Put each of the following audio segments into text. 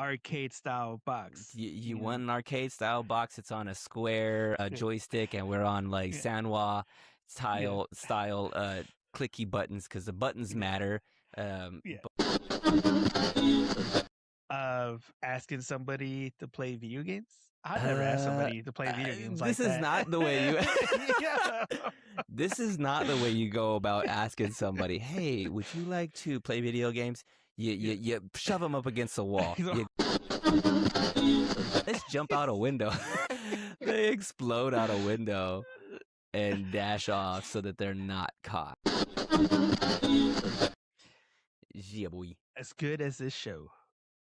arcade style box. You want an arcade style box. It's on a square joystick, and we're on like Sanwa style clicky buttons because the buttons matter. Of asking somebody to play video games. I've never asked somebody to play video games like that. This is not the way you. This is not the way you go about asking somebody. Hey, would you like to play video games? You shove them up against the wall. Let's jump out a window. They explode out a window and dash off so that they're not caught. Yeah, boy. As good as this show.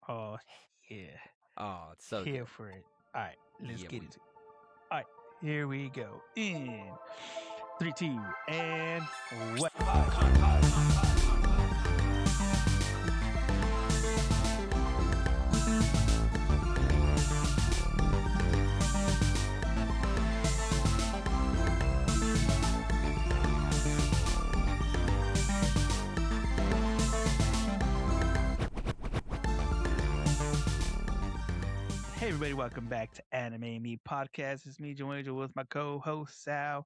Oh, yeah. Oh, it's so here good. for it. All right, let's get into it. All right, here we go. In 3, 2, and what? Hey everybody, welcome back to Anime Me Podcast. It's me, Joe Angel, with my co-host Sal,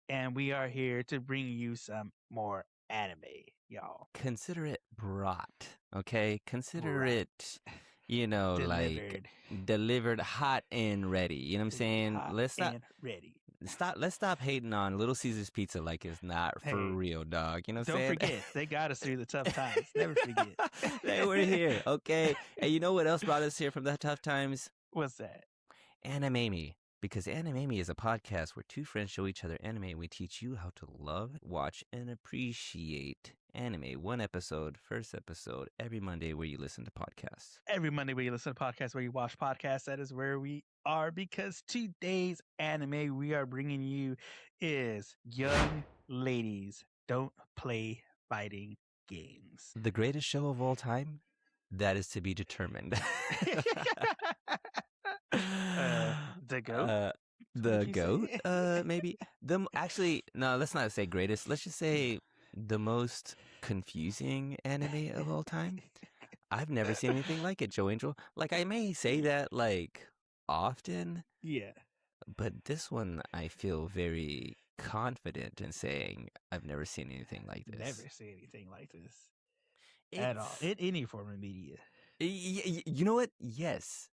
and we are here to bring you some more anime, y'all. Consider it brought, okay? Consider it, delivered. Like delivered hot and ready. You know what I'm saying? Let's stop hating on Little Caesars Pizza like it's not for real, dog. You know what I'm saying? Don't forget, they got us through the tough times. Never forget. They were here, okay? And you know what else brought us here from the tough times? What's that? Anime Me. Because Anime Me is a podcast where two friends show each other anime and we teach you how to love, watch, and appreciate anime. First episode, every Monday where you listen to podcasts. Every Monday where you listen to podcasts, where you watch podcasts, that is where we are, because today's anime we are bringing you is Young Ladies Don't Play Fighting Games. The greatest show of all time? That is to be determined. The goat? The goat? Maybe. Actually, no, let's not say greatest. Let's just say the most confusing anime of all time. I've never seen anything like it, Joe Angel. Like, I may say that, like, often. Yeah. But this one, I feel very confident in saying I've never seen anything like this. Never seen anything like this. At all. In any form of media. You know what? Yes.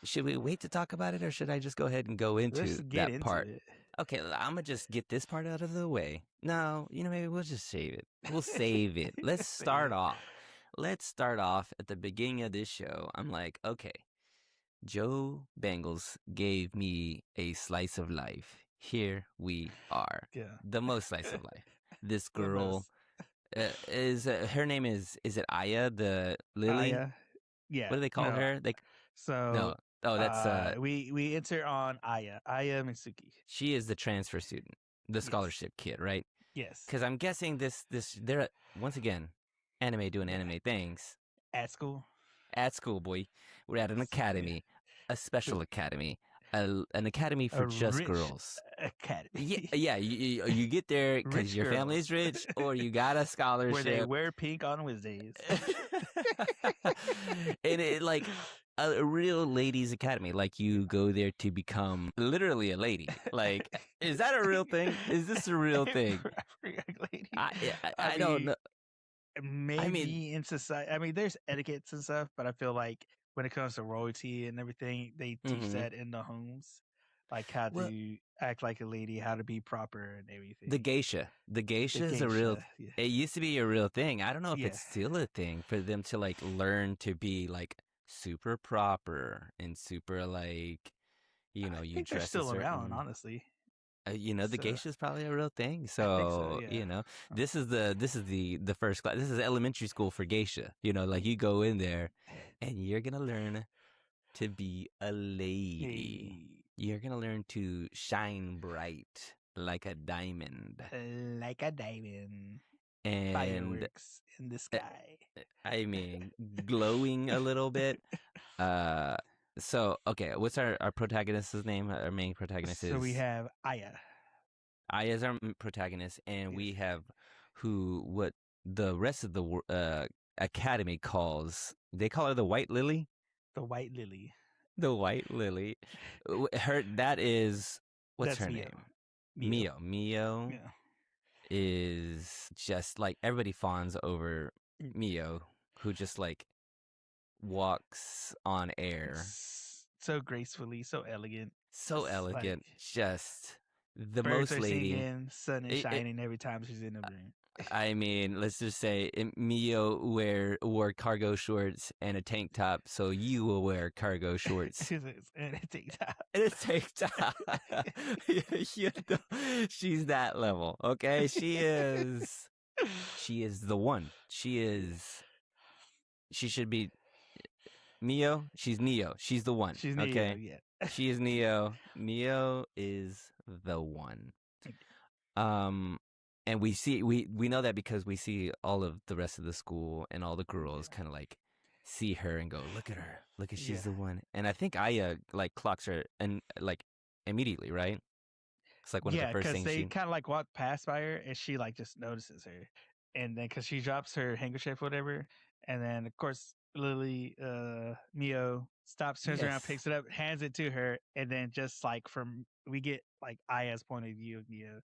Should we wait to talk about it, or should I just go ahead and go into that part? Okay, I'm going to just get this part out of the way. No, maybe we'll just save it. We'll save it. Let's start off. Let's start off at the beginning of this show. I'm like, okay, Joe Bangles gave me a slice of life. Here we are. Yeah. The most slice of life. This girl... her name is it Aya, the Lily? Aya. Yeah. What do they call her? We enter on Aya Mitsuki. She is the transfer student, the scholarship kid, right? Yes. Because I'm guessing this they're once again anime doing anime things at school. At school, boy. We're at an academy, a special academy. An academy for just girls. Academy. Yeah. You get there because your family's rich, or you got a scholarship. Where they wear pink on Wednesdays. And it like a real ladies' academy. Like you go there to become literally a lady. Like, is that a real thing? Is this a real thing? I don't know. Maybe in society. There's etiquettes and stuff, but I feel like when it comes to royalty and everything, they teach that in the homes, like how to act like a lady, how to be proper and everything. The geisha is a real. Yeah. It used to be a real thing. I don't know if it's still a thing for them to like learn to be like super proper and super like, you dress. They're still around, honestly. The geisha is probably a real thing. So, this is the first class. This is elementary school for geisha. Like you go in there and you're going to learn to be a lady. Hey. You're going to learn to shine bright like a diamond. Like a diamond. And fireworks in the sky. Glowing a little bit. So, okay, what's our protagonist's name? Our main protagonist is... So we have Aya. Aya is our protagonist, and we have the rest of the Academy they call her the White Lily. The White Lily. The White Lily. That is, what's That's her Mio. name? Mio Yeah. is just like everybody fawns over Mio, who just like walks on air. So gracefully, so elegant. So Just elegant. like Just the birds most are lady. singing, sun is shining every time she's in the room. I mean, let's just say Mio wore cargo shorts and a tank top, so you will wear cargo shorts And a tank top. and a tank top. You know, she's that level, okay? She is the one. She should be Mio. She's Neo. She's the one, She's Neo, okay? yeah. She is Neo. Neo is the one. And we know that because we see all of the rest of the school and all the girls kind of like see her and go, look at her, she's the one. And I think Aya like clocks her and like immediately, right? It's like one of the first because things they she kind of like walk past by her and she like just notices her, and then because she drops her handkerchief, whatever, and then of course Lily, Mio stops, turns around, picks it up, hands it to her, and then just like from we get like Aya's point of view of Mio,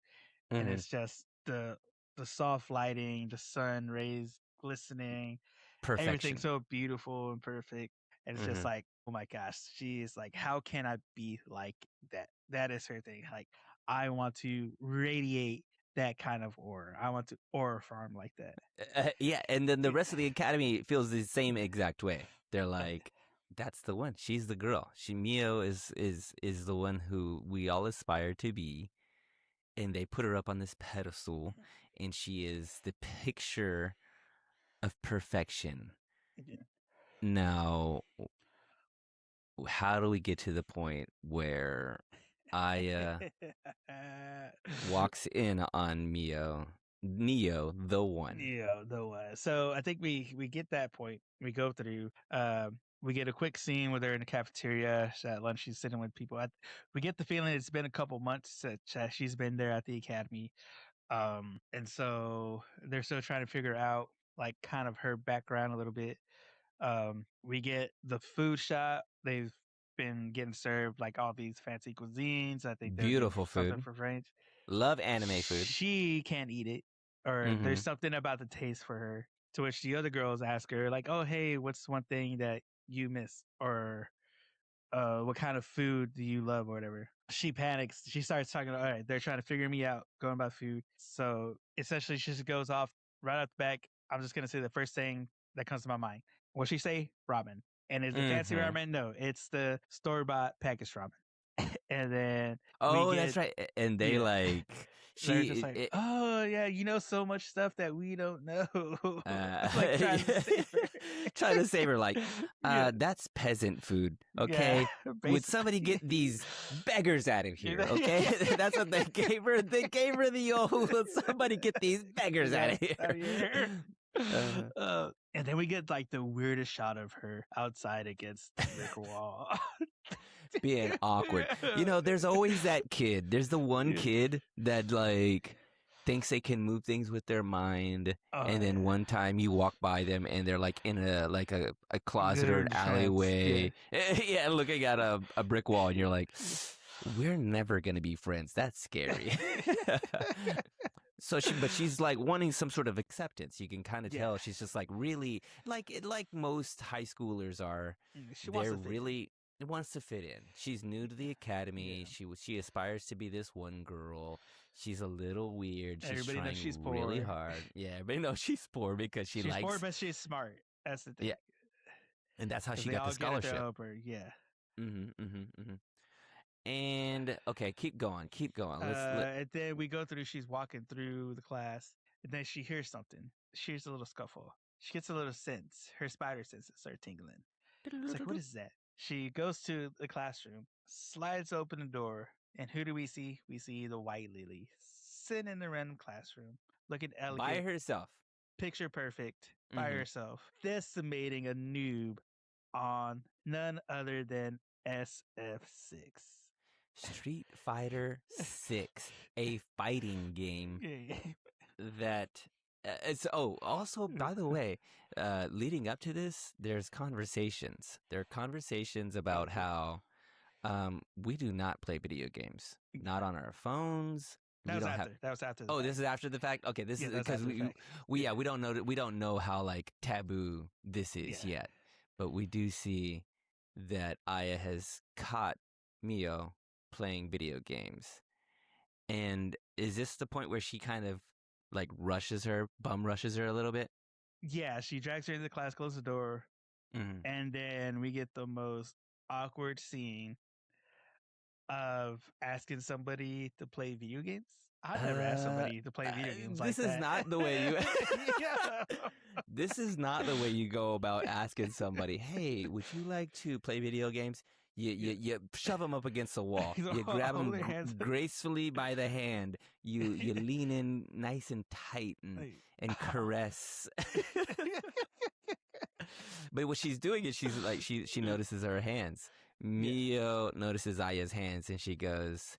and it's just the soft lighting, the sun rays glistening, everything perfection. so beautiful and perfect. And it's just like, oh my gosh, she is like, how can I be like that? That is her thing. Like, I want to radiate that kind of aura. I want to aura farm like that. Yeah, and then the rest of the academy feels the same exact way. They're like, that's the one. She's the girl. Mio is the one who we all aspire to be. And they put her up on this pedestal, and she is the picture of perfection. Yeah. Now, how do we get to the point where Aya walks in on Neo, the one? Yeah, the one. So I think we get that point. We go through. We get a quick scene where they're in the cafeteria at lunch. She's sitting with people. We get the feeling it's been a couple months that she's been there at the academy. And so they're still trying to figure out like kind of her background a little bit. We get the food shop. They've been getting served like all these fancy cuisines. I think they're getting Beautiful something food. for French. Love anime food. She can't eat it, or there's something about the taste for her. To which the other girls ask her, like, "Oh, hey, what's one thing that you miss, or what kind of food do you love, or whatever?" She panics. She starts talking. All right, they're trying to figure me out, going about food. So essentially, she just goes off right out the back. I'm just gonna say the first thing that comes to my mind. What she say? Ramen. And is it fancy ramen? No, it's the store bought packaged ramen. And then that's right. And they like they're just like, oh yeah, you know so much stuff that we don't know. Like trying to save her. Trying to save her, like, that's peasant food, okay? Would somebody get these beggars out of here, okay? That's what they gave her. They gave her the old, somebody get these beggars out of here. And then we get like the weirdest shot of her outside against the brick wall. Being awkward. You know, there's always that kid. There's the one kid that like thinks they can move things with their mind, and then one time you walk by them and they're like in a closet or an alleyway, looking at a brick wall, and you're like, we're never gonna be friends. That's scary. So she's like wanting some sort of acceptance. You can kind of tell she's just like really like most high schoolers are. They're really wants to fit in. She's new to the academy. She aspires to be this one girl. She's a little weird. She's trying really hard. Yeah, everybody knows she's poor because she's poor, but she's smart. That's the thing. Yeah, and that's how she got the scholarship. And okay, keep going. And then we go through. She's walking through the class, and then she hears something. She hears a little scuffle. She gets a little sense. Her spider senses start tingling. It's like, what is that? She goes to the classroom, slides open the door, and who do we see? We see the White Lily sitting in the random classroom, looking elegant, by herself, picture perfect, by herself, decimating a noob on none other than SF6. Street Fighter 6, a fighting game that Also, by the way, leading up to this, there's conversations. There are conversations about how we do not play video games, not on our phones. That We was don't after. have. That was after the Oh, fact. this is after the fact. Okay, this is because we don't know we don't know how like taboo this is yet, but we do see that Aya has caught Mio playing video games. And is this the point where she kind of like bum rushes her a little bit? Yeah, she drags her into the class, closes the door, and then we get the most awkward scene of asking somebody to play video games. I've never asked somebody to play video games like that. This is not the way you. This is not the way you go about asking somebody, "Hey, would you like to play video games?" You shove them up against the wall. You grab them gracefully by the hand. You lean in nice and tight and caress. But what she's doing is she's like she notices her hands. Mio notices Aya's hands and she goes,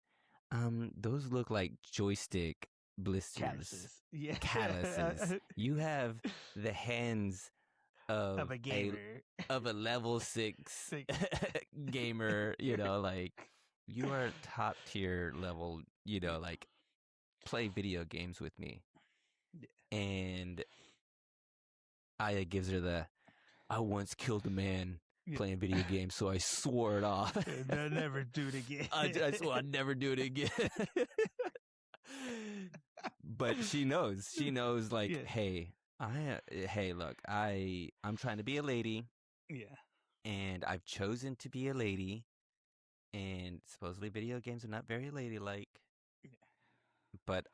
those look like joystick blisters. Calluses. You have the hands of a gamer. Of a level 6 gamer, like you are top tier level, like play video games with me. And Aya gives her I once killed a man playing video games, so I swore it off. I'll never do it again. I swore I'd never do it again. But she knows like, hey, look, I'm trying to be a lady. Yeah. And I've chosen to be a lady. And supposedly video games are not very ladylike. Yeah. But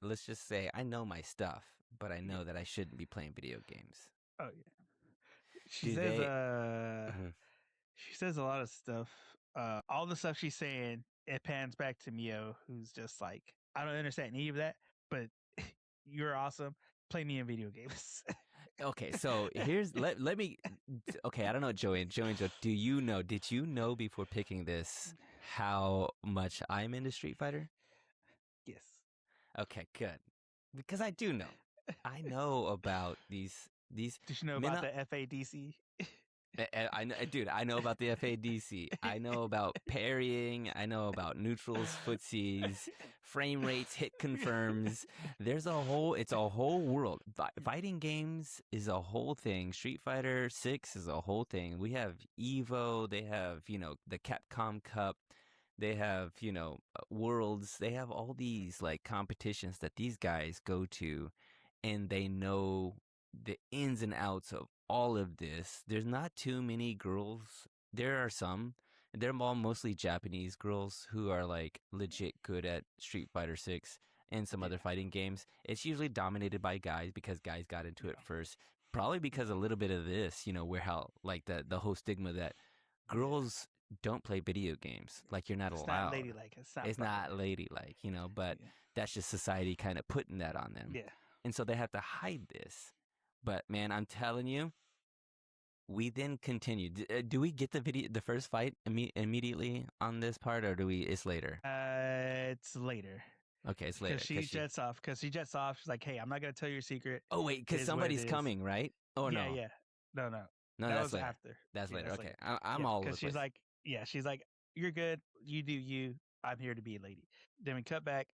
let's just say I know my stuff, but I know that I shouldn't be playing video games. Oh yeah. She says a lot of stuff. All the stuff she's saying, it pans back to Mio, who's just like, I don't understand any of that, but you're awesome. Play me in video games. Okay, so here's let me. Okay, I don't know, Joey. Joe, did you know before picking this how much I'm into Street Fighter? Yes. Okay, good. Because I do know. I know about these. Did you know about the FADC? I know about the FADC. I know about parrying. I know about neutrals, footsies, frame rates, hit confirms. It's a whole world. Fighting games is a whole thing. Street Fighter 6 is a whole thing. We have Evo. They have, the Capcom Cup. They have, Worlds. They have all these like competitions that these guys go to, and they know the ins and outs of all of this. There's not too many girls. There are some. They're all mostly Japanese girls who are like legit good at Street Fighter 6 and some other fighting games. It's usually dominated by guys because guys got into it first. Probably because a little bit of this, where how like the whole stigma that girls don't play video games. Like you're not allowed. Not ladylike. It's not ladylike, but that's just society kind of putting that on them. Yeah. And so they have to hide this. But man, I'm telling you, we then continue. Do we get the first fight immediately on this part, or it's later? It's later. Okay, it's later. She jets off. She's like, "Hey, I'm not gonna tell your secret." Oh wait, because somebody's coming, right? Oh no. Yeah. No. That was later. After. That's later. Okay, I'm all over the place. Because she's like, "You're good. You do you. I'm here to be a lady." Then we cut back.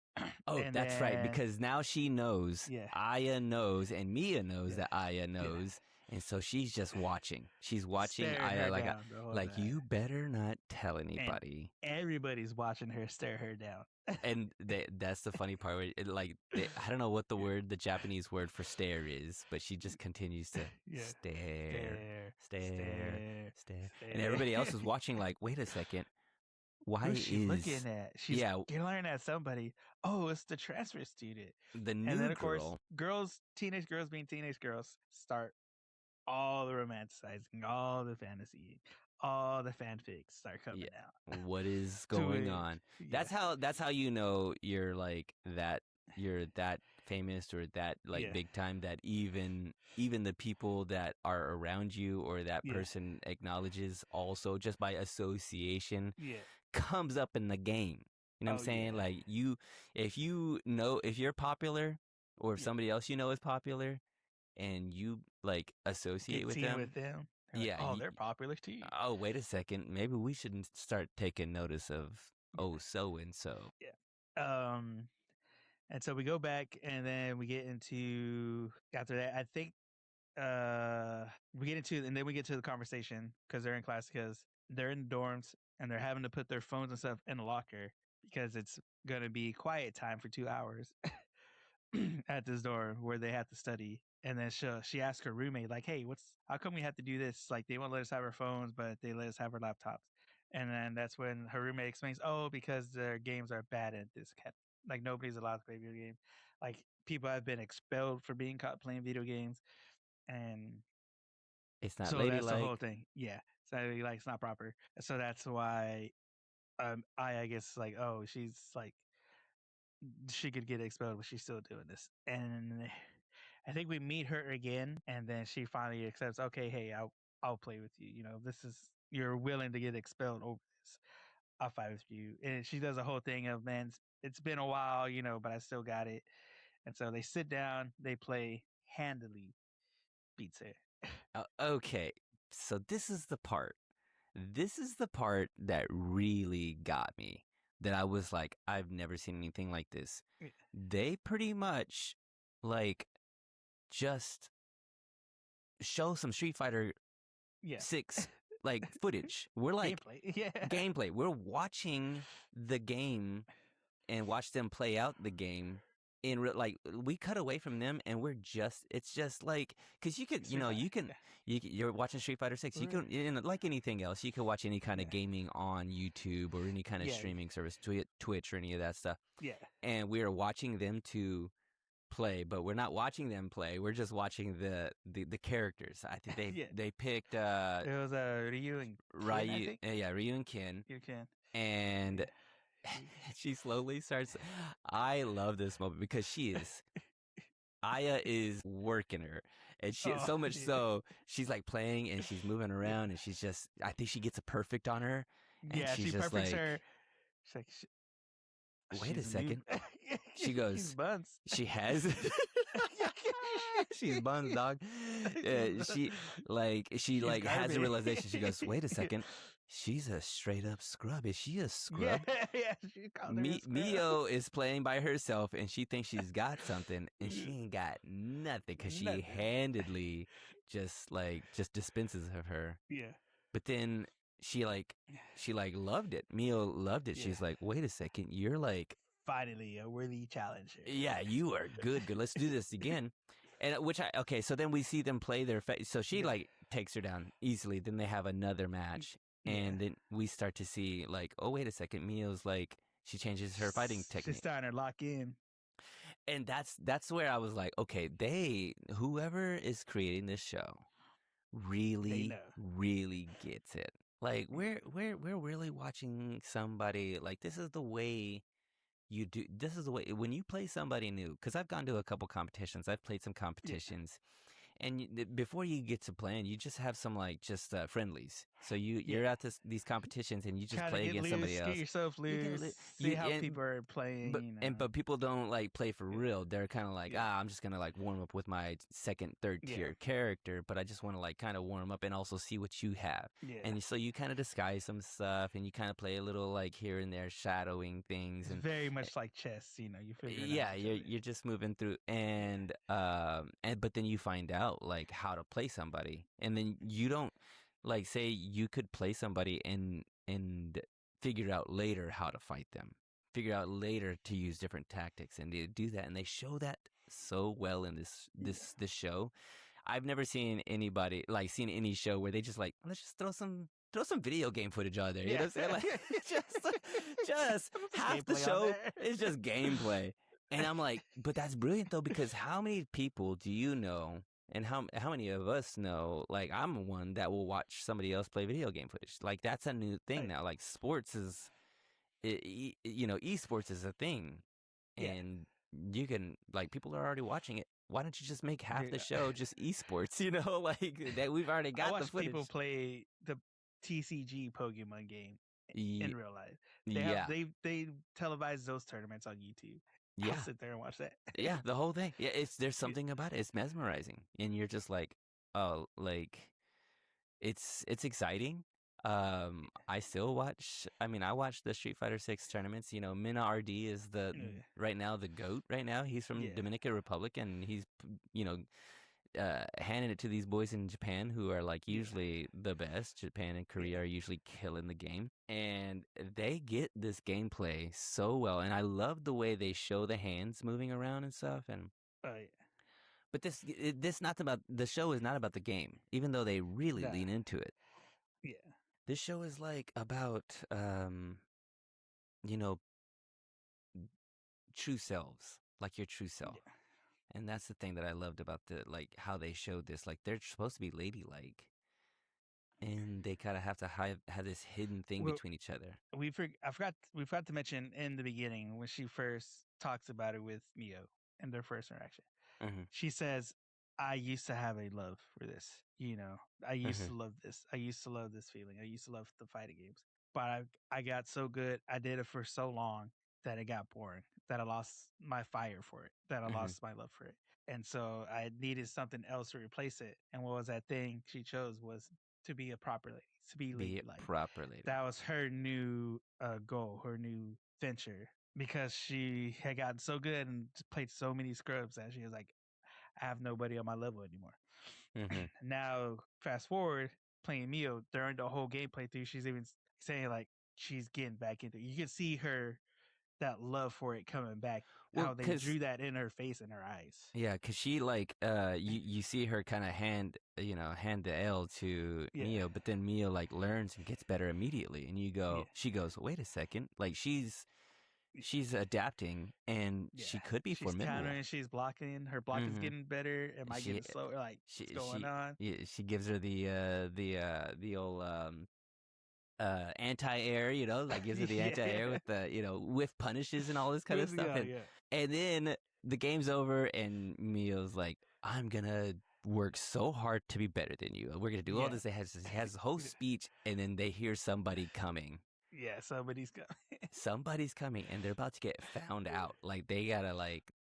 Oh, that's right. Because now she knows. Yeah. Aya knows, and Mia knows that Aya knows. And so she's just watching. She's watching Aya like you better not tell anybody. And everybody's watching her stare her down. And that's the funny part. Where I don't know what the Japanese word for stare is, but she just continues to stare. And everybody else is watching like, wait a second. Why is she looking at? She's glaring at somebody. Oh, it's the transfer student. The new and then, of girl. Course, teenage girls being teenage girls start all the romanticizing, all the fantasy, all the fanfics start coming out. What is going on? That's how you know you're like that. You're that famous or that like big time that even the people that are around you or that person acknowledges also just by association comes up in the game. You know what I'm saying? Like if you're popular, or if somebody else you know is popular and you like associate Get with seen them, with them. They're like, yeah, oh, they're popular too. oh, wait a second, maybe we shouldn't start taking notice of so and so. Yeah. And so we go back, and then we get into after that. I think we get into, and then we get to the conversation because they're in class, because they're in dorms and they're having to put their phones and stuff in a locker because it's gonna be quiet time for 2 hours at this dorm where they have to study. And then she asked her roommate, like, "Hey, how come we have to do this? Like, they won't let us have our phones, but they let us have our laptops." And then that's when her roommate explains, "Oh, because their games are bad at this cat. Like, nobody's allowed to play video games. Like, people have been expelled for being caught playing video games, and It's not so that's the whole ladylike. thing. Yeah, so like it's not proper. So that's why I guess like, oh, she's like, she could get expelled, but she's still doing this. And I think we meet her again, and then she finally accepts. Okay, hey, I'll play with you. You know, this is, you're willing to get expelled over this. I'll fight with you. And she does a whole thing of, man, it's been a while, you know, but I still got it. And so they sit down, they play, handily beats her. Okay, so this is the part. This is the part that really got me. That I was like, I've never seen anything like this. They pretty much like just show some Street Fighter Yeah. 6 like footage. We're like Gameplay. Yeah. gameplay. We're watching the game and watch them play out the game in real, like we cut away from them and it's just like, because you could, Street Fighter. you're watching Street Fighter 6, you Right. can, like anything else, you can watch any kind Yeah. of gaming on YouTube or any kind of Yeah. streaming service, Twitch or any of that stuff. Yeah. And we are watching them to play, but we're not watching them play, we're just watching the characters. I think Yeah. they picked It was Ryu and Ken, I Ryu, think. yeah, Ryu and Ken. You can. And Yeah. she slowly starts. I love this moment because Aya is working her, and she so much so she's like playing and she's moving around and she's just. I think she gets a perfect on her, and Yeah, she's she just perfects like, her. She's like, wait a she's new. second. She She's goes, buns. she has. She's buns, dog. She She's like has the garbage. realization. She goes, wait a second. She's a straight up scrub. Is she a scrub? Yeah, she called her a scrub. Mio is playing by herself and she thinks she's got something and she ain't got nothing because she handedly just dispenses of her. Yeah. But then she loved it. Mio loved it. Yeah. She's like, wait a second, you're like finally a worthy challenger. Yeah, you are good. Let's do this again. And so then we see them play their so she like takes her down easily. Then they have another match. And then we start to see like, oh, wait a second. Mio's like, she changes her fighting technique. She's starting to lock in. And that's where I was like, okay, whoever is creating this show really, really gets it. Like we're really watching somebody, like this is the way you do. This is the way when you play somebody new, because I've gone to a couple competitions. I've played some competitions. And before you get to playing, you just have some like just friendlies. So you're at these competitions and you just kinda play against somebody else. Get yourself loose. See how people are playing. But people don't like play for real. They're kind of like, I'm just gonna like warm up with my second, third tier character, but I just want to like kind of warm up and also see what you have. Yeah. And so you kind of disguise some stuff and you kind of play a little like here and there, shadowing things. It's and very much like chess, you figure it out. You're just moving through and but then you find out like how to play somebody, and then you don't like say you could play somebody and figure out later how to fight them, figure out later to use different tactics, and they do that, and they show that so well in this show. I've never seen anybody like seen any show where they just like, let's just throw some video game footage out there. You know what I'm saying? Like just half the show is just gameplay. And I'm like, but that's brilliant though, because how many people do you know, and how many of us know, like I'm one that will watch somebody else play video game footage. Like that's a new thing now. Like sports is, esports is a thing. And you can, like, people are already watching it. Why don't you just make half the show just esports, like that we've already got the footage. People play the TCG Pokemon game in real life. They televise those tournaments on YouTube. I'll Yeah. sit there and watch that. Yeah, the whole thing. Yeah, there's something about it. It's mesmerizing, and you're just like, oh, like it's exciting. I still watch. I mean, I watch the Street Fighter 6 tournaments. You know, Mina RD is the Yeah. right now the goat. Right now, he's from Yeah. Dominican Republic, and he's you know handing it to these boys in Japan who are like Yeah. usually the best. Japan and Yeah. Korea are usually killing the game, and they get this gameplay so well. And I love the way they show the hands moving around and stuff. And Oh yeah. but this not about the show is not about the game, even though they really Nah. lean into it. Yeah. This show is like about you know true selves, like your true self. Yeah. And that's the thing that I loved about the like how they showed this. Like they're supposed to be ladylike, and they kind of have to have this hidden thing Well, between each other. we forgot to mention in the beginning when she first talks about it with Mio in their first interaction. Mm-hmm. She says, "I used to have a love for this. You know, I used Mm-hmm. to love this. I used to love this feeling. I used to love the fighting games. But I got so good. I did it for so long that it got boring. That I lost my fire for it. That I Mm-hmm. lost my love for it. And so I needed something else to replace it. And what was that thing she chose was to be a proper lady, to be Be it ladylike. proper lady. That was her new goal, her new venture, because she had gotten so good and played so many scrubs that she was like, I have nobody on my level anymore. Mm-hmm. Now, fast forward, playing Mio during the whole gameplay through, she's even saying like she's getting back into it. You can see her, that love for it coming back, Well, how they cause drew that in her face and her eyes. yeah, cause she like you see her kind of hand the L to Yeah. Mio, but then Mio like learns and gets better immediately, and Yeah. she goes, wait a second, like she's adapting, and Yeah. she could be She's formidable. countering, she's blocking, her blocking's Mm-hmm. getting better. Am I She getting slower? Like, what's going she on? yeah, she gives her the old anti-air, like gives her the Yeah, anti-air yeah. with the whiff punishes and all this kind of Where's it stuff, going? Yeah. and then the game's over and Mio's like, I'm gonna work so hard to be better than you, we're gonna do all Yeah. this. It has a whole speech, and then they hear somebody coming. Yeah, somebody's coming. Somebody's coming, and they're about to get found out. Like they gotta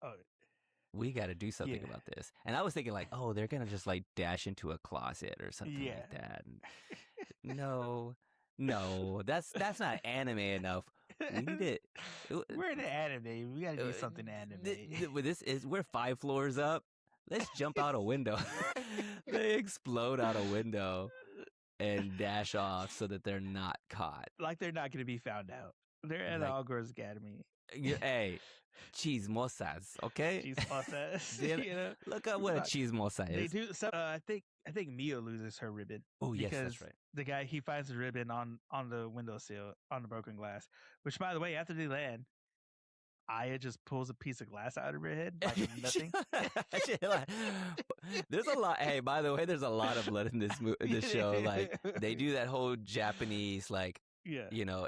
Oh, we got to do something yeah. about this. And I was thinking like, oh, they're going to just like dash into a closet or something Yeah. like that. And no, that's not anime enough. We need it. We're in an anime. We got to do something anime. We're 5 floors up. Let's jump out a window. They explode out a window and dash off so that they're not caught. Like they're not going to be found out. They're at Like, All Girls Academy. hey, chismosas, okay? Chismosas. You know, look at what a chismosa is. They do. So, I think Mio loses her ribbon. Oh yes, that's right. The guy, he finds the ribbon on the windowsill on the broken glass. Which, by the way, after they land, Aya just pulls a piece of glass out of her head like nothing. There's a lot. Hey, by the way, there's a lot of blood in this show. Like they do that whole Japanese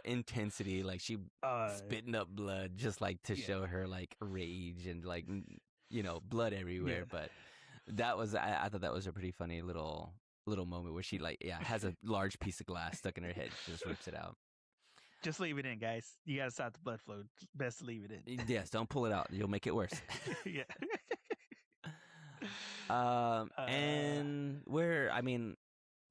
intensity. Like she spitting up blood just like to show her like rage and like blood everywhere. But that was I thought that was a pretty funny little moment where she has a large piece of glass stuck in her head, just rips it out. Just leave it in, guys. You gotta stop the blood flow. Best to leave it in. Yes, don't pull it out. You'll make it worse. Yeah. And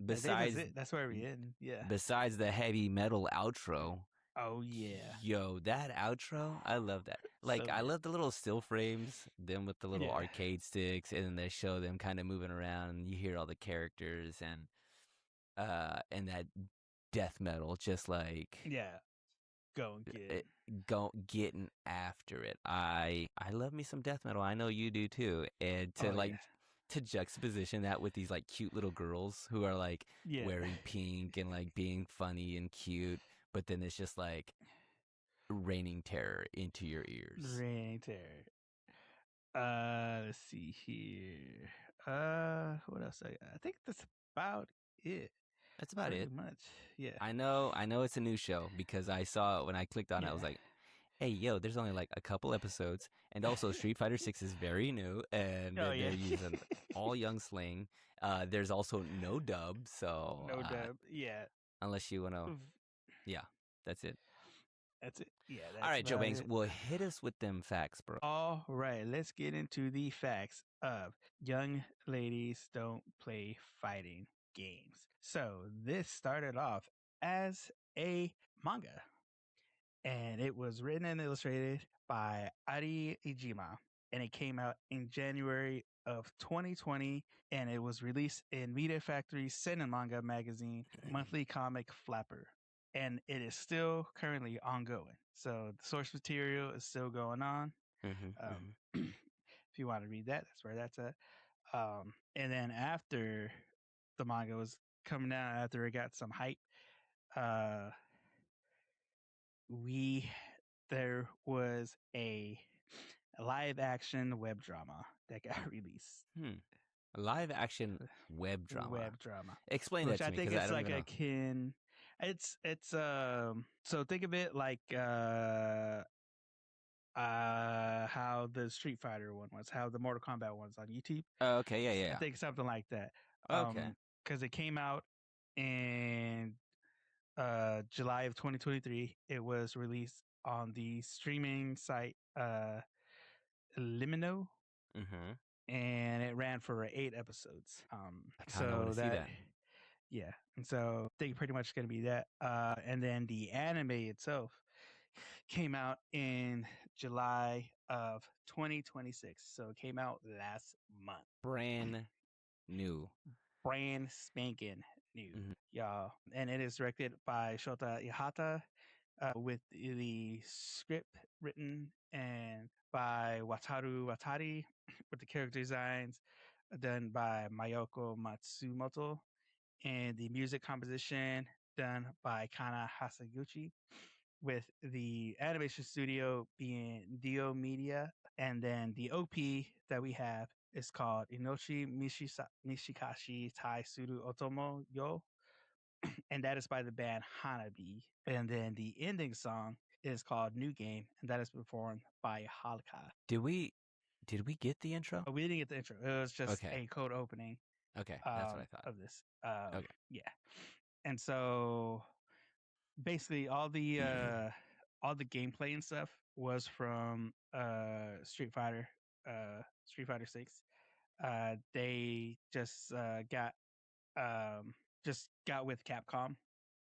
besides that's where we end. Yeah. Besides the heavy metal outro. Oh yeah. Yo, that outro, I love that. Like I love the little still frames, them with the little arcade sticks, and then they show them kind of moving around, and you hear all the characters and that death metal, just like getting after it. I love me some death metal. I know you do too. And to juxtaposition that with these like cute little girls who are like wearing pink and like being funny and cute, but then it's just like raining terror into your ears. Raining terror. Let's see here. What else? I think that's about it. That's about it. Much. Yeah. I know it's a new show because I saw it when I clicked on it. I was like, hey, yo, there's only like a couple episodes. And also Street Fighter 6 is very new, and they're using all young sling. There's also no dub, so no dub. Yeah. Unless you want to. Yeah, that's it. That's it. Yeah, All that's right, Joe about Banks. it. Well, hit us with them facts, bro. All right, let's get into the facts of young ladies don't play fighting games. So this started off as a manga, and it was written and illustrated by Ari Ijima, and it came out in January of 2020, and it was released in Media Factory's Seinen Manga magazine monthly comic Flapper, and it is still currently ongoing. So the source material is still going on. If you want to read that, that's where that's at. And then after the manga was coming out, after it got some hype, uh, we there was a live action web drama that got released. A live action web drama. Web drama. Explain that to me, because I don't even know. Akin. It's so think of it like how the Street Fighter one was, how the Mortal Kombat one's on YouTube. Oh, okay, yeah. I think something like that. Okay. Because it came out in July of 2023. It was released on the streaming site Limino, and it ran for 8 episodes. I kind of want to see that. Yeah, and so I think pretty much going to be that. And then the anime itself came out in July of 2026. So it came out last month. Brand new. Brand spanking new, y'all. And it is directed by Shota Ihata, with the script written and by Wataru Watari, with the character designs done by Mayoko Matsumoto, and the music composition done by Kana Hasaguchi, with the animation studio being Dio Media. And then the OP that we have is called Inoshi Nishikashi Tai Suru Otomo Yo, and that is by the band Hanabi. And then the ending song is called New Game, and that is performed by Halka. Did we get the intro? We didn't get the intro. It was just a code opening. Okay, that's what I thought of this. Okay. Yeah. And so basically all the gameplay and stuff was from Street Fighter 6. They just got with Capcom,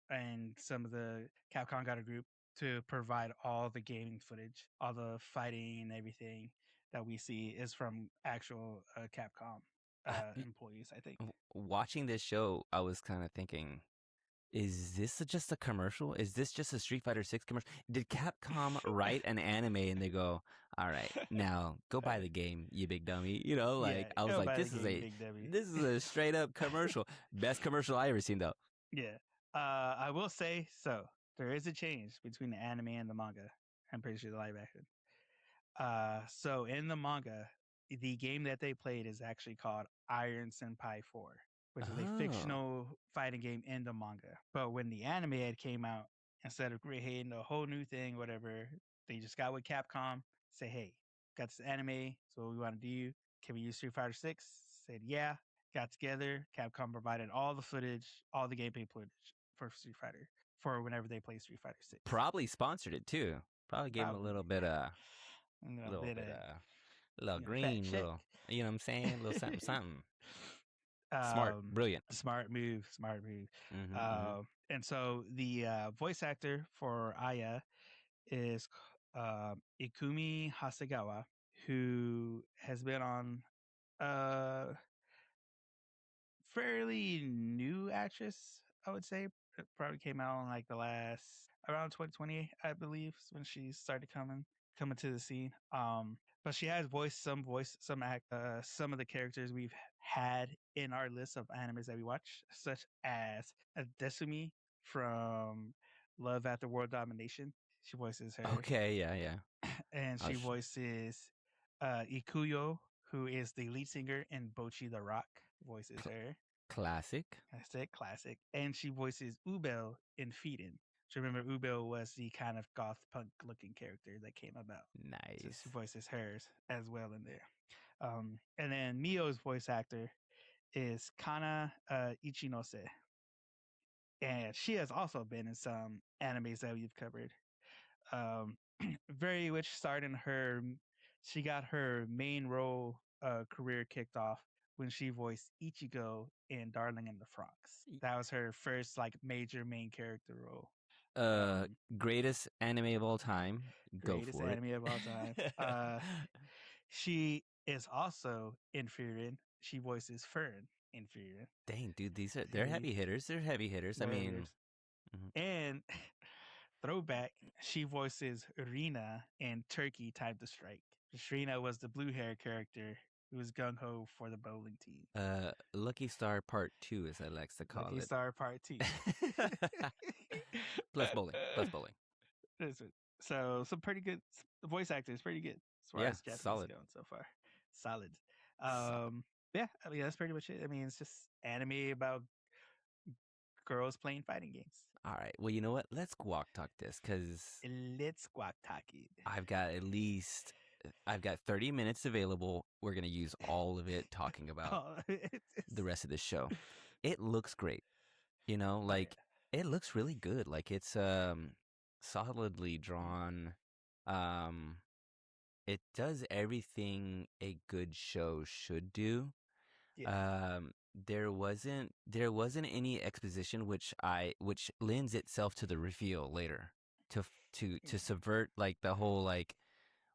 and some of the Capcom got a group to provide all the gaming footage, all the fighting and everything that we see is from actual Capcom employees, I think. Watching this show, I was kind of thinking, is this just a commercial? Is this just a Street Fighter 6 commercial? Did Capcom write an anime and they go, all right, now go buy the game, you big dummy? You know, like, I was like, this is a straight up commercial. Best commercial I ever seen, though. Yeah. I will say, so there is a change between the anime and the manga. I'm pretty sure the live action. So in the manga, the game that they played is actually called Iron Senpai 4, which is a fictional fighting game in the manga. But when the anime had came out, instead of creating a whole new thing, whatever, they just got with Capcom, say, hey, got this anime, so what we want to do, can we use Street Fighter 6? Said, yeah. Got together. Capcom provided all the footage, all the gameplay footage for Street Fighter for whenever they play Street Fighter 6. Probably sponsored it too. Probably gave them a little bit of, little green, little, you know what I'm saying? A little something, something. Smart, brilliant. Smart move. And so the voice actor for Aya is Ikumi Hasegawa, who has been on fairly new actress, I would say. It probably came out in like the last around 2020, I believe, when she started coming to the scene. But she has voiced some some of the characters we've had in our list of animes that we watch, such as Desumi from Love After World Domination. She voices her. Okay, yeah. And she voices Ikuyo, who is the lead singer in Bochi the Rock, voices her. Classic. Classic. And she voices Ubel in Feeden. So remember, Ubel was the kind of goth punk looking character that came about. Nice. So she voices hers as well in there. And then Mio's voice actor is Kana Ichinose. And she has also been in some animes that we've covered. Um, very which started her. She got her main role career kicked off when she voiced Ichigo in Darling in the Franxx. That was her first like major main character role. Greatest anime of all time. Go Greatest for it. anime of all time. She is also in Frieren. She voices Fern in Frieren. Dang, dude, they're heavy hitters. They're heavy hitters. I mean, and throwback, she voices Rina in Turkey Time to Strike. Rina was the blue hair character who was gung ho for the bowling team. Lucky Star Part 2, as I like to call Lucky it. Star Part 2. Plus bowling. Plus bowling. So some pretty good voice actors, pretty good as far as Japanese solid. going so far. Solid. Yeah, I mean that's pretty much it. I mean it's just anime about girls playing fighting games. All right. Well, you know what? Let's guac talk this because let's guac talk it. I've got 30 minutes available. We're gonna use all of it talking about the rest of the show. It looks great. You know, like it looks really good. Like it's solidly drawn. It does everything a good show should do. Yeah. There wasn't any exposition which lends itself to the reveal later to subvert like the whole like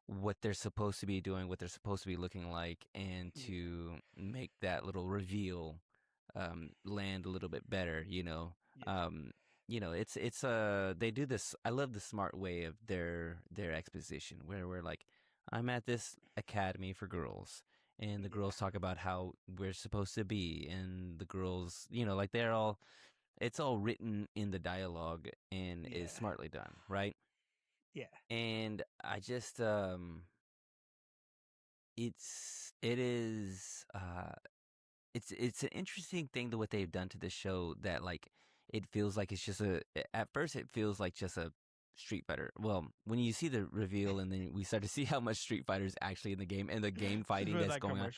what they're supposed to be doing, what they're supposed to be looking like, and to make that little reveal land a little bit better, you know. It's they do this. I love the smart way of their exposition where we're like, I'm at this academy for girls, and the girls talk about how we're supposed to be, and the girls, like it's all written in the dialogue and is smartly done, right? Yeah. And I just it's an interesting thing to what they've done to the show that like it feels like it's just at first it feels like just a Street Fighter. Well, when you see the reveal and then we start to see how much Street Fighter is actually in the game and the game fighting that's going on,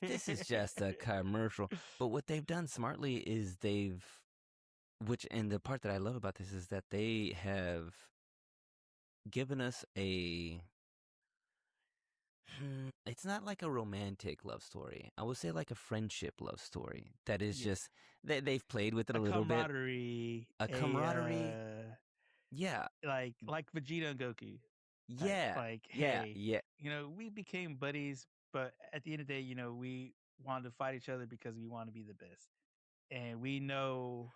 this is just a commercial. But what they've done smartly is and the part that I love about this is that they have given us it's not like a romantic love story. I would say like a friendship love story. That is just they've played with it a little bit. A camaraderie. Yeah. Like Vegeta and Goku. Yeah. Like, hey, we became buddies, but at the end of the day, we wanted to fight each other because we want to be the best. And we know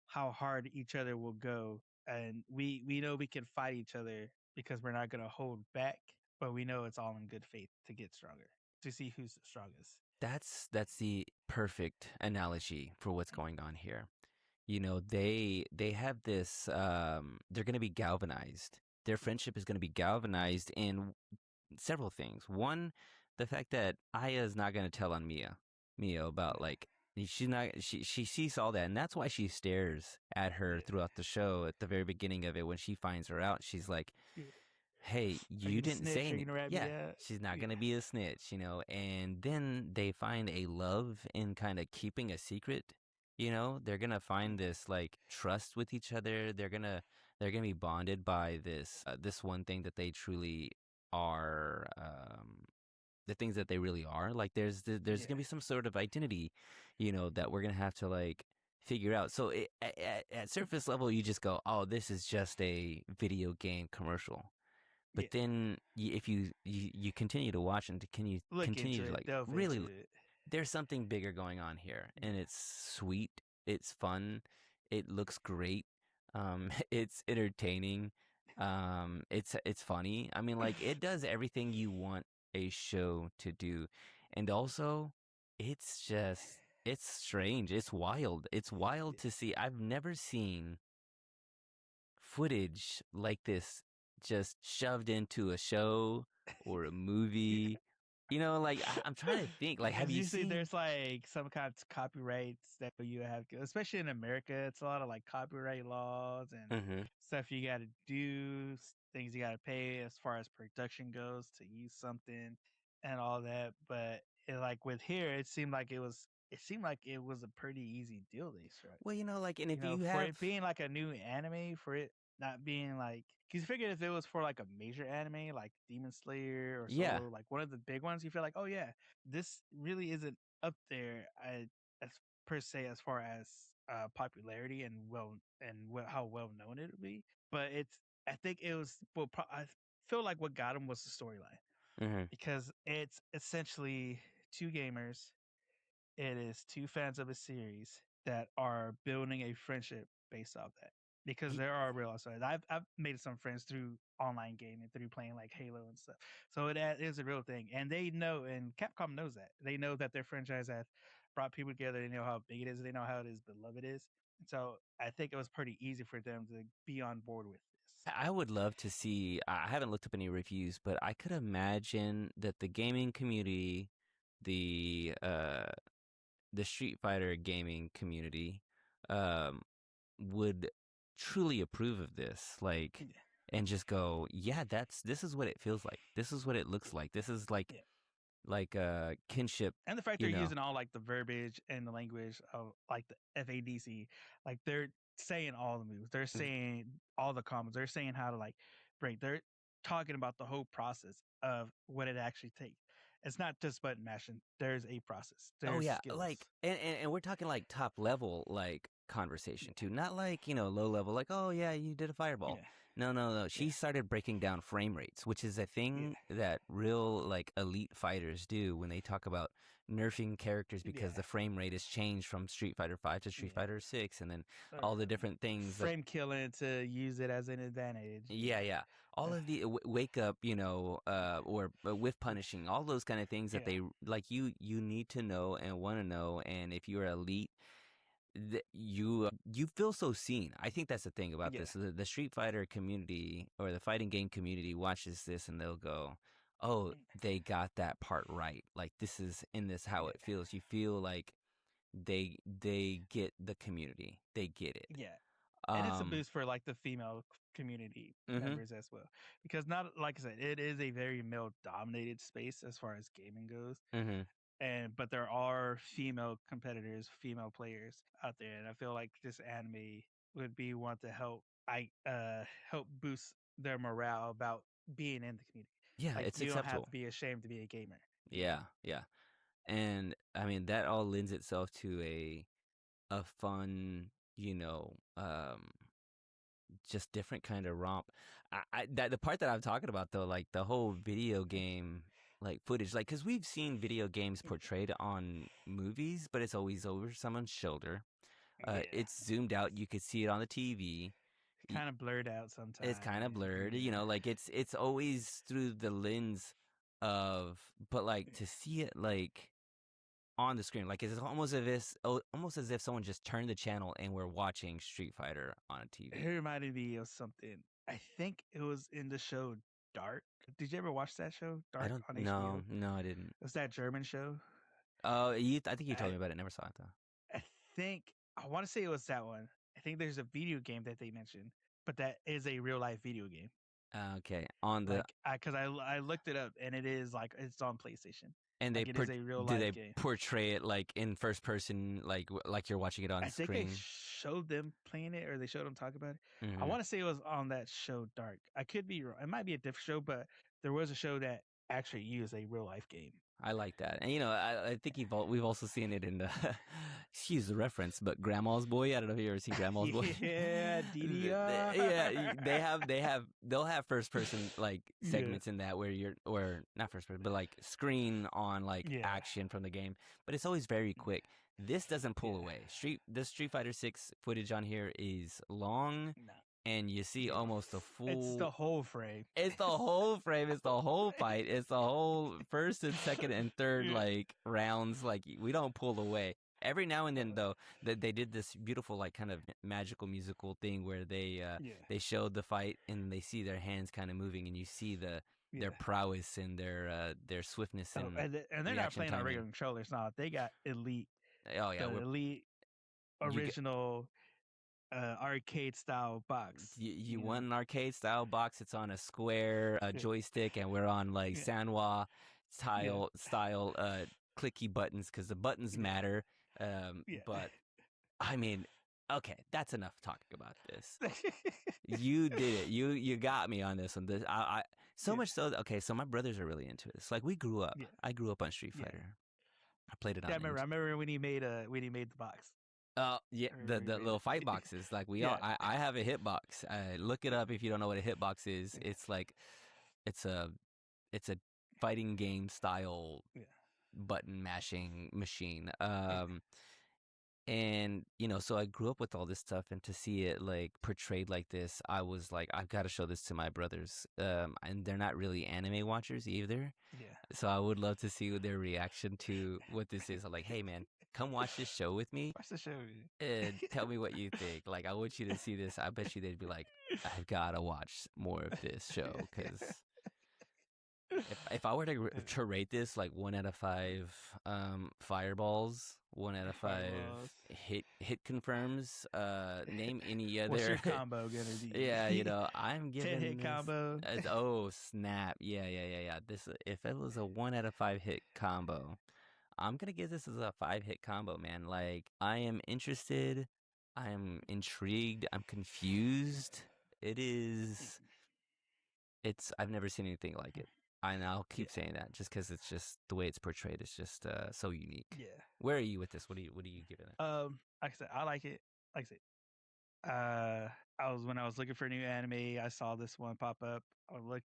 how hard each other will go. And we know we can fight each other because we're not going to hold back, but we know it's all in good faith to get stronger, to see who's the strongest. That's the perfect analogy for what's going on here. They have this they're going to be galvanized. Their friendship is going to be galvanized in several things. One, the fact that Aya is not going to tell on Mio about like she's not she sees all that, and that's why she stares at her throughout the show. At the very beginning of it, when she finds her out, she's like, hey, you didn't say anything. She's not gonna be a snitch, and then they find a love in kind of keeping a secret. They're gonna find this like trust with each other. They're gonna be bonded by this one thing that they truly are, the things that they really are. Like there's gonna be some sort of identity, that we're gonna have to like figure out. So at surface level, you just go, oh, this is just a video game commercial. But then if you continue to watch and continue to like really, there's something bigger going on here, and it's sweet, it's fun, it looks great, it's entertaining, it's funny. I mean, like it does everything you want a show to do, and also it's strange, it's wild to see. I've never seen footage like this just shoved into a show or a movie. Like I'm trying to think. Like, have you usually seen? There's like some kind of copyrights that you have to, especially in America. It's a lot of like copyright laws and stuff you got to do, things you got to pay as far as production goes to use something and all that. But like with here, it seemed like it was a pretty easy deal they struck. Well, like, and if you for have it being like a new anime, for it not being like, because you figure if it was for like a major anime like Demon Slayer or Yeah. Solo, like one of the big ones, you feel like, oh yeah, this really isn't up there as per se as far as popularity and how well known it would be. But I think it was I feel like what got him was the storyline Mm-hmm. because it's essentially two gamers. It is two fans of a series that are building a friendship based off that. Because there are real outside. I've made some friends through online gaming, through playing like Halo and stuff. So it is a real thing, and they know, and Capcom knows that. They know that their franchise has brought people together. They know how big it is. They know how it is beloved is. And so I think it was pretty easy for them to be on board with this. I would love to see. I haven't looked up any reviews, but I could imagine that the gaming community, the uh, the Street Fighter gaming community, um, would truly approve of this. Like, Yeah, and just go, yeah, this is what it feels like. This is what it looks like. This is yeah. like kinship. And the fact You they're know. using all like the verbiage and the language of like the FADC, like they're saying all the moves, they're saying all the combos, they're saying how to like break. They're talking about the whole process of what it actually takes. It's not just button mashing. There's a process. Oh There's yeah, skills. like and we're talking like top level like conversation too, not like low level like oh yeah you did a fireball. Yeah, No. yeah, She started breaking down frame rates, which is a yeah, thing that real like elite fighters do when they talk about nerfing characters yeah, because the frame rate has changed from Street Fighter 5 to Street yeah. Fighter 6, and then Or all the different things that frame killing to use it as an advantage. yeah. All of the wake up, or whiff punishing, all those kind of things that Yeah, they like. You need to know and want to know, and if you're elite, you feel so seen. I think that's the thing about yeah, this. The Street Fighter community or the fighting game community watches this and they'll go, "Oh, they got that part right. Like this is in this how yeah, it feels. You feel like they get the community. They get it." yeah. And it's a Um. boost for like the female community Mhm. members as well, because not like I said, it is a very male dominated space as far as gaming goes, Mhm. and but there are female competitors, female players out there, and I feel like this anime would be one to help boost their morale about being in the community. Yeah, Like it's you don't have acceptable. to be ashamed to be a gamer. Yeah. And I mean that all lends itself to a fun, just different kind of romp. That the part that I'm talking about though, like the whole video game like footage, like because we've seen video games portrayed on movies, but it's always over someone's shoulder. Yeah, It's zoomed out. You could see it on the TV. kind of blurred out It's kind of sometimes. blurred, like it's always through the lens of, but like to see it like on the screen. Like it's almost as if someone just turned the channel and we're watching Street Fighter on a It TV. reminded me of something. I think it was in the show Dark. Did you ever watch that show, I Dark don't on no HBO? no I didn't. It was that German show. Oh, I think you told I me about it. Never saw it though. I think I want to say it was that one. I think there's a video game that they mentioned, but that is a real life video game. Okay, on the Like, I looked it up and it is like it's on PlayStation. and Like it is a real do life they game. portray it like in first person, like you're watching it on I think they screen? showed them playing it or they showed them talk about it. I Hmm. want to say it was on that show Dark. I could be wrong. It might be a different show, but there was a show that actually used a real life game. I like that, and I think we've also seen it in the excuse the reference, but Grandma's Boy. I don't know if you ever seen Grandma's Boy. Yeah, DDR. Yeah, they'll have first person like Yeah, segments in that where you're or not first person, but like screen on like yeah, action from the game, but it's always very quick. This doesn't pull yeah. away. The Street Fighter 6 footage on here is long, No, and you see yeah. almost a It's the full. whole frame. It's the whole frame. It's the whole fight. It's the whole first and second and third Yeah. like rounds. Like we don't pull away. Every now and then though, that they did this beautiful like kind of magical musical thing where Yeah, they showed the fight and they see their hands kind of moving and you see their yeah. prowess and their swiftness So and and they're not reaction playing on regular timing. controllers now. They got elite, Oh yeah, the elite you get original arcade style box. you You know. want an arcade style box. It's on a square Yeah, joystick, and we're on like yeah, Sanwa yeah, style clicky buttons because the buttons yeah, matter. yeah. But I mean, Okay, that's enough talking about this. You did it. You got me on this one. I so much so. Okay, so my brothers are really into this. Like we grew up. Yeah. I grew up on Street Yeah. Fighter. I played it on. Yeah, I remember when he made the box. Yeah, the little fight boxes. Like we all, Yeah. I have a hitbox. Look it up if you don't know what a hitbox is. Yeah. It's like, it's a fighting game style Yeah. button mashing machine. And so I grew up with all this stuff, and to see it like portrayed like this, I was like, I've got to show this to my brothers. And they're not really anime watchers either. Yeah. So I would love to see their reaction to what this is. I'm like, hey man, come watch this show with me. Watch the show. And tell me what you think. Like, I want you to see this. I bet you they'd be like, I've got to watch more of this show, because if I were to rate this like 1 out of 5 fireballs, 1 out of 5 hit confirms, name any other. What's your combo gonna be? Yeah, I'm giving 10 hit this, combo. Oh snap! Yeah. This, if it was a 1 out of 5 hit combo, I'm gonna give this as a 5 hit combo, man. Like, I am interested, I'm intrigued, I'm confused. I've never seen anything like it. And I'll keep saying that just because it's just the way it's portrayed. It's just so unique. Yeah. Where are you with this? What are you giving it? Like I said, I like it. Like I said, when I was looking for a new anime, I saw this one pop up. I looked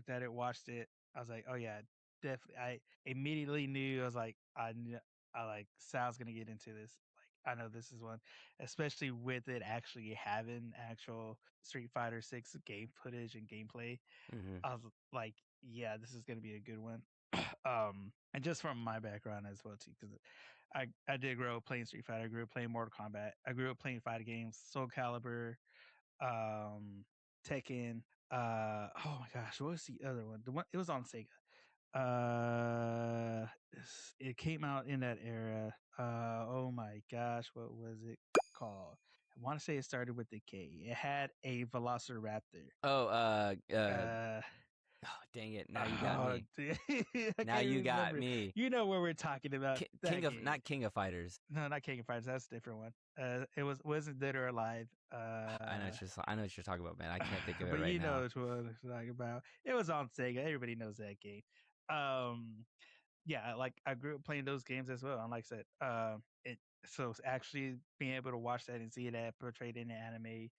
at it, watched it. I was like, oh yeah, definitely. I immediately knew. I was like, I like Sal's gonna get into this. Like, I know this is one, especially with it actually having actual Street Fighter 6 game footage and gameplay. Mm-hmm. I was like, yeah, this is gonna be a good one. And just from my background as well too, because I did grow up playing Street Fighter. I grew up playing Mortal Kombat. I grew up playing fighting games, Soul Calibur, Tekken. Oh my gosh, what was the other one? The one it was on Sega. It came out in that era. Oh my gosh, what was it called? I want to say it started with the K. It had a Velociraptor. Oh, oh, dang it! Now you got me. Now you got me. You know what we're talking about? Not King of Fighters. No, not King of Fighters. That's a different one. It wasn't Dead or Alive. I know what you're talking about, man. I can't think of it but right you now. know what I'm talking about. It was on Sega. Everybody knows that game. Yeah, like I grew up playing those games as well. And like I said, it's actually being able to watch that and see that portrayed in the anime,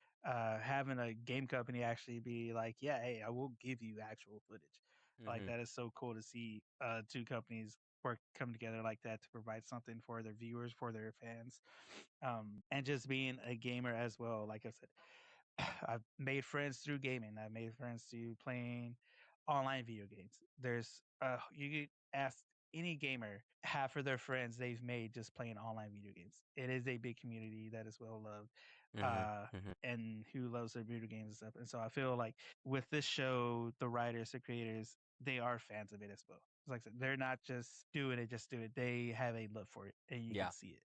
having a game company actually be like, yeah, hey, I will give you actual footage. Like, that is so cool to see two companies come together like that to provide something for their viewers, for their fans, and just being a gamer as well. Like I said, I've made friends through gaming. I've made friends through playing online video games. You could ask any gamer, half of their friends they've made just playing online video games. It is a big community that is well loved, and who loves their video games and stuff. And so I feel like with this show, the writers, the creators, they are fans of it as well. Like I said, they're not just doing it, just do it. They have a love for it, and you can see it.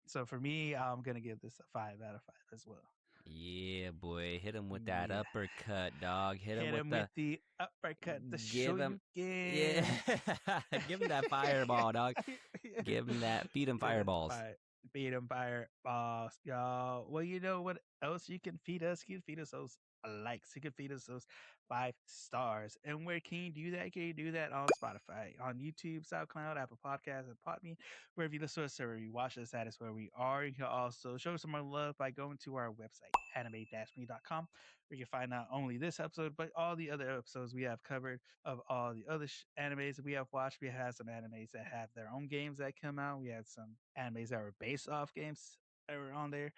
So for me, I'm gonna give this a 5 out of 5 as well. Yeah, boy. Hit him with that uppercut, dog. Hit him with the uppercut, the give him, Shoryuken. Yeah. Give him that fireball, dog. Give him that. Feed him fireballs. Feed him fireballs, y'all. Well, you know what else you can feed us? You can feed us those likes. You can feed us those 5 stars. And where can you do that? Can you do that on Spotify, on YouTube, SoundCloud, Apple Podcasts, and Podme? Wherever you listen to us or you watch us, that is where we are. You can also show some more love by going to our website, anime-me.com, where you can find not only this episode, but all the other episodes we have covered of all the other animes that we have watched. We have some animes that have their own games that come out. We had some animes that were based off games that were on there.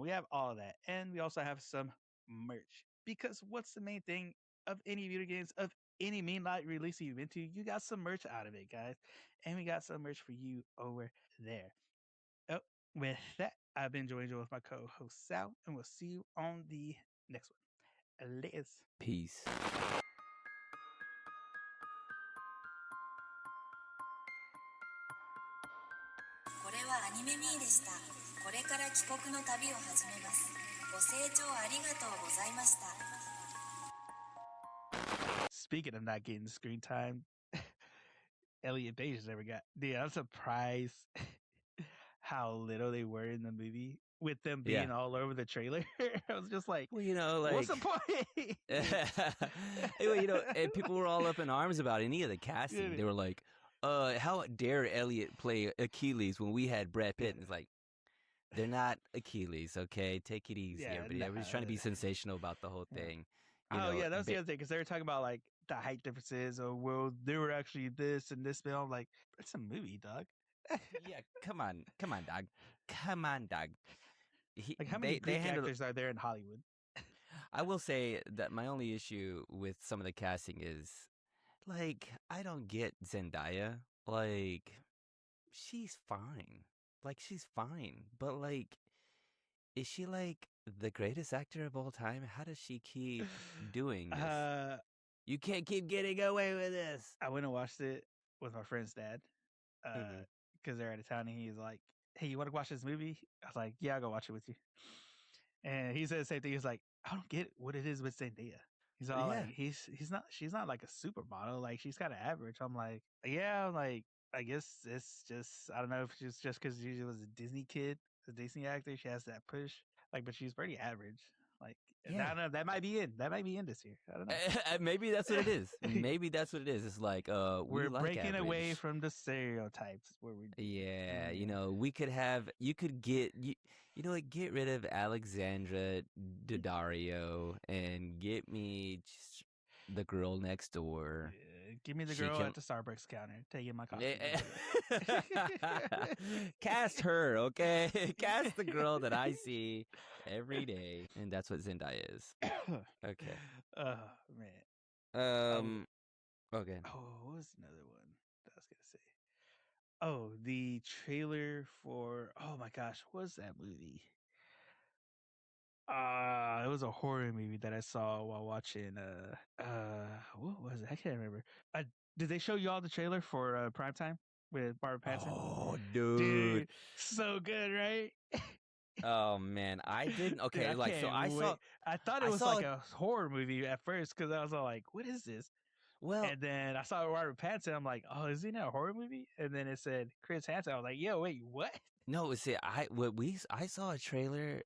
We have all of that. And we also have some merch. Because what's the main thing of any video games, of any mainline release you've been to? You got some merch out of it, guys. And we got some merch for you over there. Oh, with that, I've been joined with my co-host Sal, and we'll see you on the next one. Liz. Peace. これはアニメミーでした。これから帰国の旅を始めます。ご清聴ありがとうございました。 Speaking of not getting screen time, Elliot Page never got. Dude, I'm surprised how little they were in the movie with them being all over the trailer. I was just like, well, what's the point? Well, and people were all up in arms about any of the casting. They were like, how dare Elliot play Achilles when we had Brad Pitt? And it's like, they're not Achilles, okay? Take it easy, everybody. Everybody's trying to be sensational about the whole thing. That was the other thing, because they were talking about like the height differences, or well, they were actually this and this. I'm like, it's a movie, dog. Yeah, come on, dog. Come on, dog. Like, how many Greek actors are there in Hollywood? I will say that my only issue with some of the casting is, like, I don't get Zendaya. Like, she's fine. She's fine. But, like, is she, like, the greatest actor of all time? How does she keep doing this? You can't keep getting away with this. I went and watched it with my friend's dad because they're out of town, and he's like, hey, you want to watch this movie? I was like, yeah, I'll go watch it with you. And he said the same thing. He's like, I don't get what it is with Zendaya. He's all like, she's not like a supermodel. Like, she's kind of average. I'm like, yeah, like, I guess it's just, I don't know if it's just because she was a Disney kid, a Disney actor. She has that push. Like, but she's pretty average. Like, I don't know. That might be in. That might be in this year. I don't know. Maybe that's what it is. Maybe that's what it is. It's like, we're like breaking average. away from the stereotypes. Where we, we could have. You could get get rid of Alexandra Daddario and get me just the girl next door. Give me the girl at the Starbucks counter taking my coffee. Cast her, okay? Cast the girl that I see every day, and that's what Zendaya is. Okay. Oh man. Okay. Oh, what was another one that I was gonna say? Oh, the trailer for. Oh my gosh, what was that movie? It was a horror movie that I saw while watching. What was it? I can't remember. Did they show you all the trailer for Primetime with Barbara Pattinson? Oh, dude, so good, right? Oh man, I didn't. Okay, Dude, I thought it was like a horror movie at first because I was all like, "What is this?" Well, and then I saw Barbara Pattinson. I'm like, "Oh, is he not a horror movie?" And then it said Chris Hansen. I was like, "Yo, wait, what?" No, see, I saw a trailer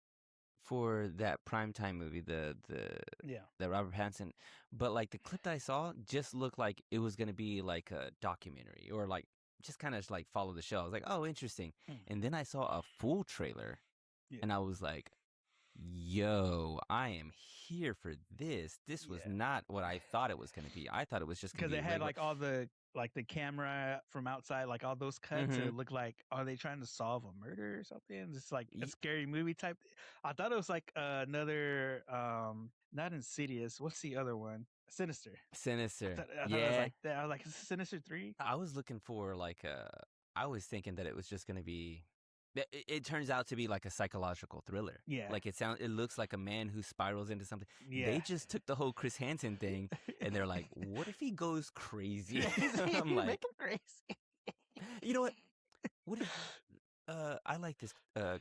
for that Primetime movie, the Robert Pattinson, but like the clip that I saw just looked like it was gonna be like a documentary or like just kind of like follow the show. I was like, oh, interesting. And then I saw a full trailer, and I was like, yo, I am here for this. This was not what I thought it was gonna be. I thought it was just gonna be because it had like all the the camera from outside, like all those cuts, and it looked like, are they trying to solve a murder or something? It's like a scary movie type. I thought it was like another, not Insidious. What's the other one? Sinister. I thought it was like that. I was like, is this Sinister 3? I was looking for I was thinking that it was just going to be. It turns out to be like a psychological thriller. Yeah. Like it looks like a man who spirals into something. Yeah. They just took the whole Chris Hansen thing and they're like, what if he goes crazy? I'm like, make him crazy. You know what? What if I like this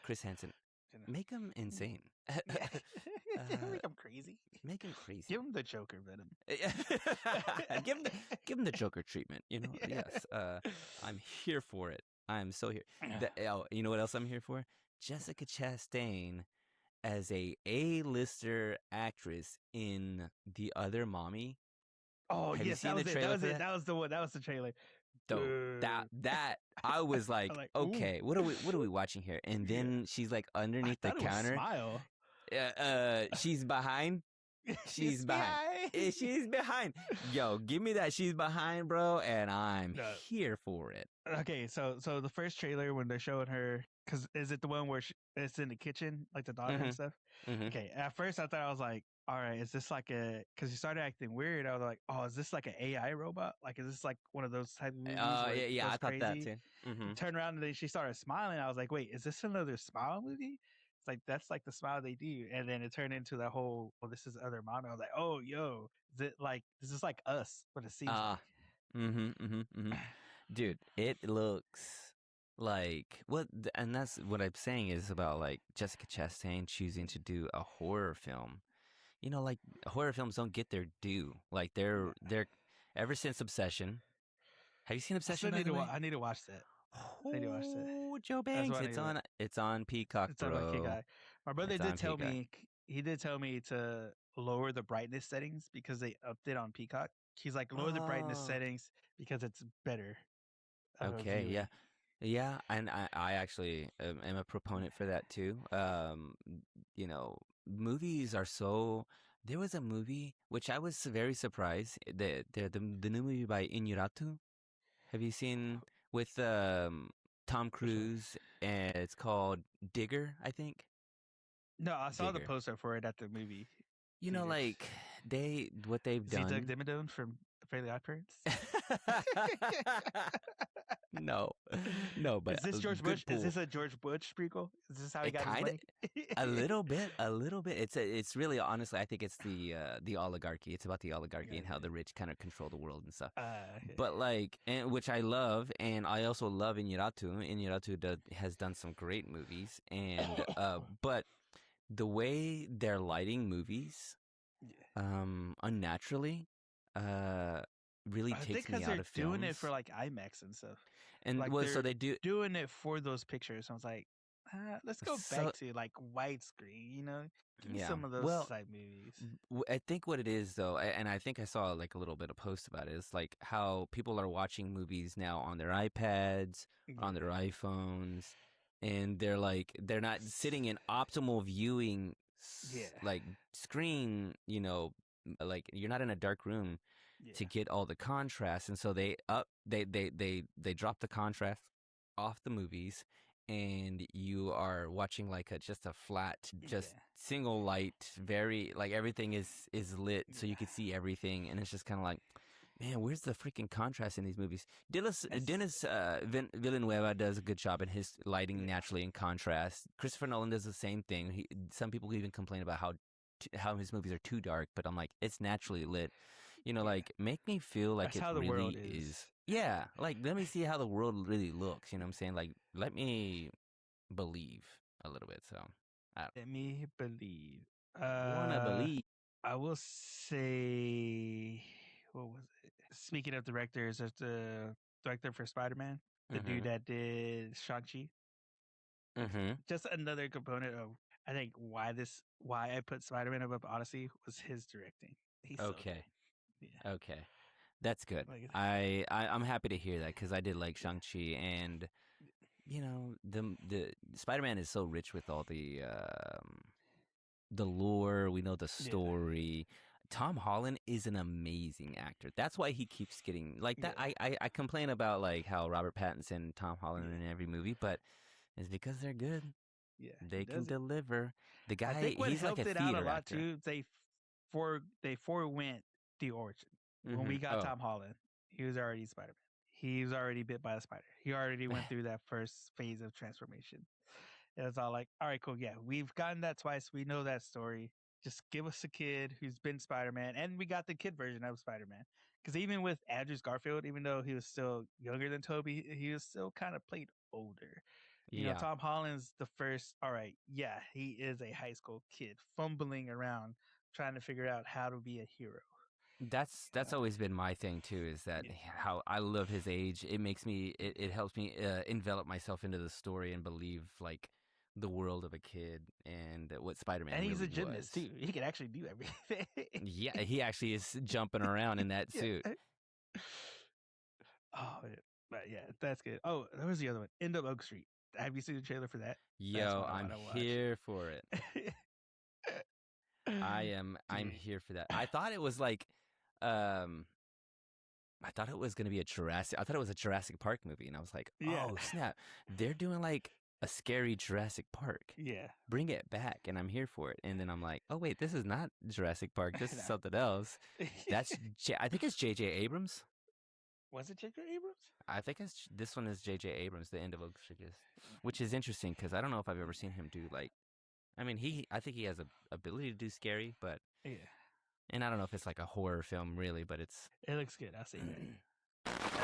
Chris Hansen. Make him insane. Make him crazy. Make him crazy. Give him the Joker venom. give him the Joker treatment. You know, yes. I'm here for it. I'm so here. You know what else I'm here for? Jessica Chastain as a A-lister actress in The Other Mommy. Oh, yes, that was it. That was the one. That was the trailer. So that I was like okay, what are we watching here? And then she's like underneath the counter. Smile. She's behind. She's behind. She's behind. Yo, give me that. She's behind, bro, and I'm here for it. Okay, so the first trailer when they're showing her, because is it the one where it's in the kitchen, like the daughter and stuff? Okay, at first I thought, I was like, all right, is this like because she started acting weird. I was like, oh, is this like an AI robot? Like, is this like one of those type of movies? Yeah, I thought that too. Turned around and then she started smiling. I was like, wait, is this another smile movie? It's like, that's like the smile they do. And then it turned into that whole, well, this is Other Mom. I was like, oh, yo, is it like, this is like Us, but it seems like. Dude, it looks like what, and that's what I'm saying is about like Jessica Chastain choosing to do a horror film. You know, like horror films don't get their due. Like they're ever since Obsession. Have you seen Obsession? I need to watch that. I need to watch that. Oh, Joe Banks! It's on Peacock, it's bro. On Peacock. My brother did tell me. He did tell me to lower the brightness settings because they upped it on Peacock. He's like, lower the brightness settings because it's better. Okay, yeah. Yeah, and I actually am a proponent for that too. You know, movies are so. There was a movie which I was very surprised. The new movie by Inuratu. Have you seen with Tom Cruise? And it's called Digger, I think. No, I saw Digger. the poster for it at the movie. You know, like what they've done. Is he Doug Dimmadome from Fairly Odd Parents? No, but is this George Bush? Is this a George Bush prequel? Is this how he got his money? a little bit. It's really, honestly, I think it's the oligarchy. It's about the oligarchy and how the rich kind of control the world and stuff. But like, and which I love, and I also love Inuratu. Inuratu has done some great movies, and but the way they're lighting movies, unnaturally, really takes me out of films. Doing it for like IMAX and stuff. And like so they do doing it for those pictures. I was like, let's go back to like widescreen, you know, give me some of those type movies. I think what it is though, and I think I saw like a little bit of post about it, is like how people are watching movies now on their iPads, on their iPhones, and they're not sitting in optimal viewing like screen, you know, like you're not in a dark room to get all the contrast, and so they drop the contrast off the movies, and you are watching like just a flat, just single light, very like everything is lit, so you can see everything, and it's just kind of like, man, where's the freaking contrast in these movies? Denis Villeneuve does a good job in his lighting naturally in contrast. Christopher Nolan does the same thing. Some people even complain about how his movies are too dark, but I'm like, it's naturally lit. You know, like, make me feel like that's it really is. Yeah, like, let me see how the world really looks. You know what I'm saying? Like, let me believe a little bit. So, let me believe. Wanna believe. I will say, what was it? Speaking of directors, there's the director for Spider-Man, the dude that did Shang-Chi. Just another component of, I think, why I put Spider-Man above Odyssey was his directing. He's so good. Yeah. Okay. That's good. I'm happy to hear that, because I did like Shang-Chi, and you know, the Spider-Man is so rich with all the lore. We know the story. Tom Holland is an amazing actor. That's why he keeps getting like that. I complain about like how Robert Pattinson and Tom Holland are in every movie, but it's because they're good. Yeah, they can deliver. The guy, I think what he's helped like a theater out a lot actor. Too. They forewent the origin. When we got Tom Holland, he was already Spider-Man. He was already bit by a spider. He already went through that first phase of transformation. And it's all like, all right, cool. Yeah, we've gotten that twice. We know that story. Just give us a kid who's been Spider-Man. And we got the kid version of Spider-Man. Because even with Andrew Garfield, even though he was still younger than Toby, he was still kind of played older. You know, Tom Holland's the first, all right, yeah, he is a high school kid fumbling around trying to figure out how to be a hero. That's always been my thing too, is that how I love his age. It makes me, it helps me envelop myself into the story and believe like the world of a kid and what Spider-Man really was. And he's a gymnast too. He can actually do everything. Yeah, he actually is jumping around in that suit. Oh, but yeah, that's good. Oh, there was the other one, End of Oak Street. Have you seen the trailer for that? Yo, I'm here for it. I'm here for that. I thought it was like, I thought it was going to be I thought it was a Jurassic Park movie, and I was like, oh snap, they're doing like a scary Jurassic Park. Yeah, bring it back, and I'm here for it. And then I'm like, oh wait, this is not Jurassic Park. This is something else. That's I think it's J.J. Abrams. Was it J.J. Abrams? I think this one is J.J. Abrams, The End of Oak Street, which is interesting because I don't know if I've ever seen him do like. I mean, I think he has a ability to do scary, but and I don't know if it's like a horror film really, but it looks good. I'll see that.